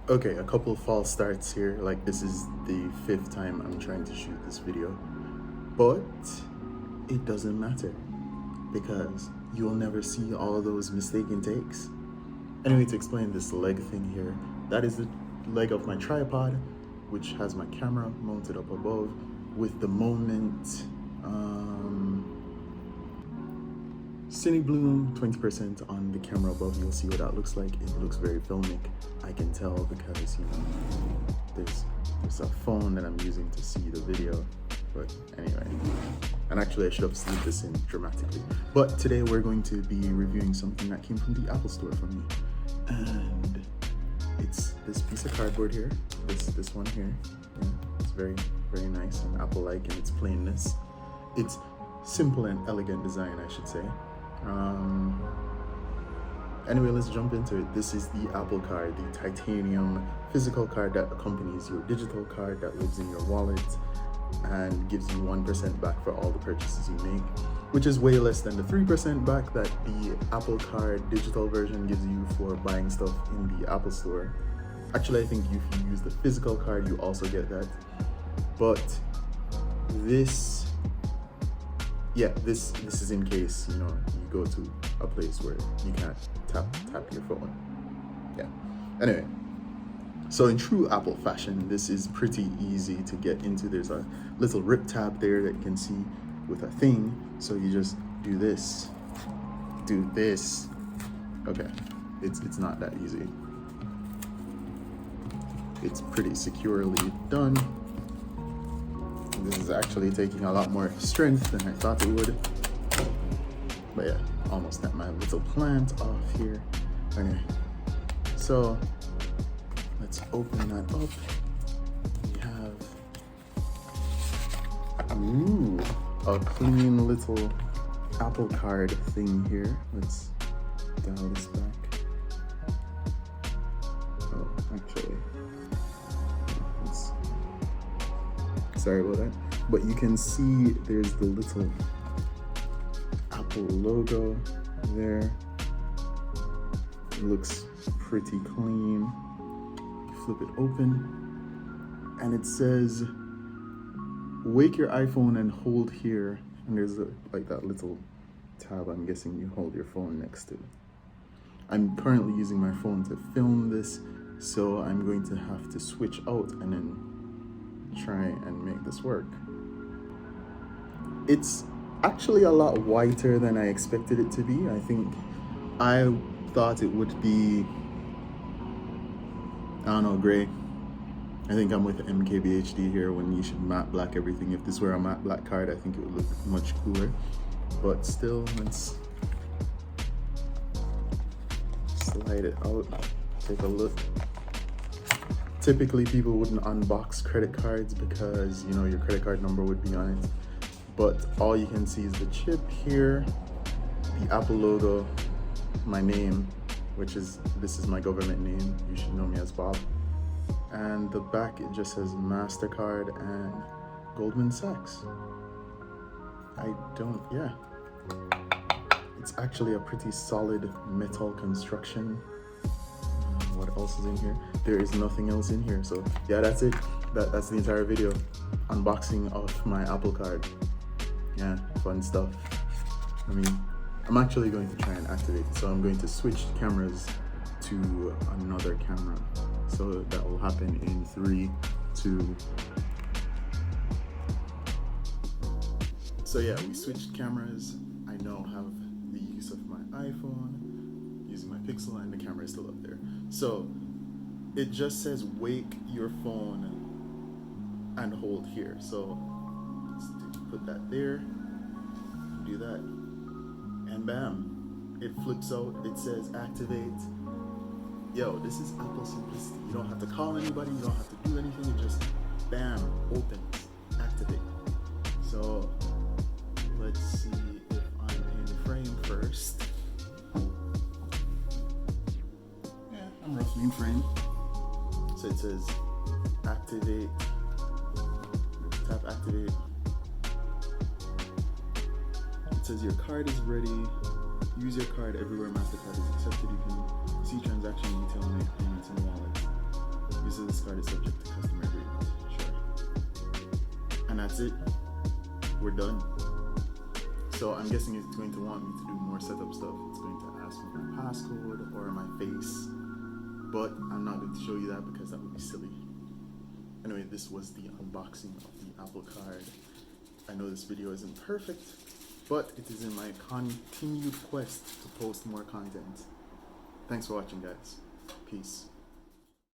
Okay, a couple of false starts here. Like, this is the 5th time I'm trying to shoot this video. But it doesn't matter because you'll never see all of those mistaken takes. Anyway, to explain this leg thing here, that is the leg of my tripod, which has my camera mounted up above with the Moment Cinebloom 20% on the camera above. You'll see what that looks like. It looks very filmic. I can tell because, you know, there's a phone that I'm using to see the video. But anyway, and actually I should have slid this in dramatically. But today we're going to be reviewing something that came from the Apple Store for me. And it's this piece of cardboard here, this one here. Yeah, it's very, very nice and Apple-like in its plainness. It's simple and elegant design, I should say. Anyway, let's jump into it. This is the Apple Card, the titanium physical card that accompanies your digital card that lives in your wallet and gives you 1% back for all the purchases you make, which is way less than the 3% back that the Apple Card digital version gives you for buying stuff in the Apple Store. Actually, I think if you use the physical card, you also get that. But this is in case, you know, you go to a place where you can't tap your phone. Yeah. Anyway, so in true Apple fashion, this is pretty easy to get into. There's a little rip tab there that you can see with a thing. So you just do this. Okay, it's not that easy. It's pretty securely done. This is actually taking a lot more strength than I thought it would. But yeah, almost got my little plant off here. Anyway, so let's open that up. We have a clean little Apple Card thing here. Let's dial this back. Oh, actually, sorry about that. But you can see there's the little Apple logo there. It looks pretty clean. Flip it open and it says wake your iPhone and hold here, and there's like that little tab. I'm guessing you hold your phone next to. I'm currently using my phone to film this, so I'm going to have to switch out and then try and make this work. It's actually a lot whiter than I expected it to be. I thought it would be, I don't know, gray. I think I'm with MKBHD here when you should matte black everything. If this were a matte black card, I think it would look much cooler. But still, let's slide it out, take a look. Typically, people wouldn't unbox credit cards because, you know, your credit card number would be on it. But all you can see is the chip here, the Apple logo, my name, this is my government name. You should know me as Bob. And the back, it just says MasterCard and Goldman Sachs. It's actually a pretty solid metal construction. What else is in here? There is nothing else in here. So yeah, that's it. That's the entire video. Unboxing of my Apple Card. Yeah, fun stuff. I mean, I'm actually going to try and activate it. So I'm going to switch cameras to another camera. So that will happen in 3, 2. So yeah, we switched cameras. I now have the use of my iPhone, using my Pixel, and the camera is still up there. So it just says wake your phone and hold here. So let's put that there, do that, and bam, it flips out. It says activate. Yo, this is Apple simplicity. You don't have to call anybody, you don't have to do anything, it just bam, opens, activate. So let's see if I'm in frame first. Yeah, I'm roughly in frame. So it says activate, tap activate. It says your card is ready. Use your card everywhere MasterCard is accepted. You can see transaction detail and make payments in the wallet. of this card is subject to customer agreement. Sure. And that's it. We're done. So I'm guessing it's going to want me to do more setup stuff. It's going to ask for my passcode or my face. But I'm not going to show you that because that would be silly. Anyway, this was the unboxing of the Apple Card. I know this video isn't perfect, but it is in my continued quest to post more content. Thanks for watching, guys. Peace.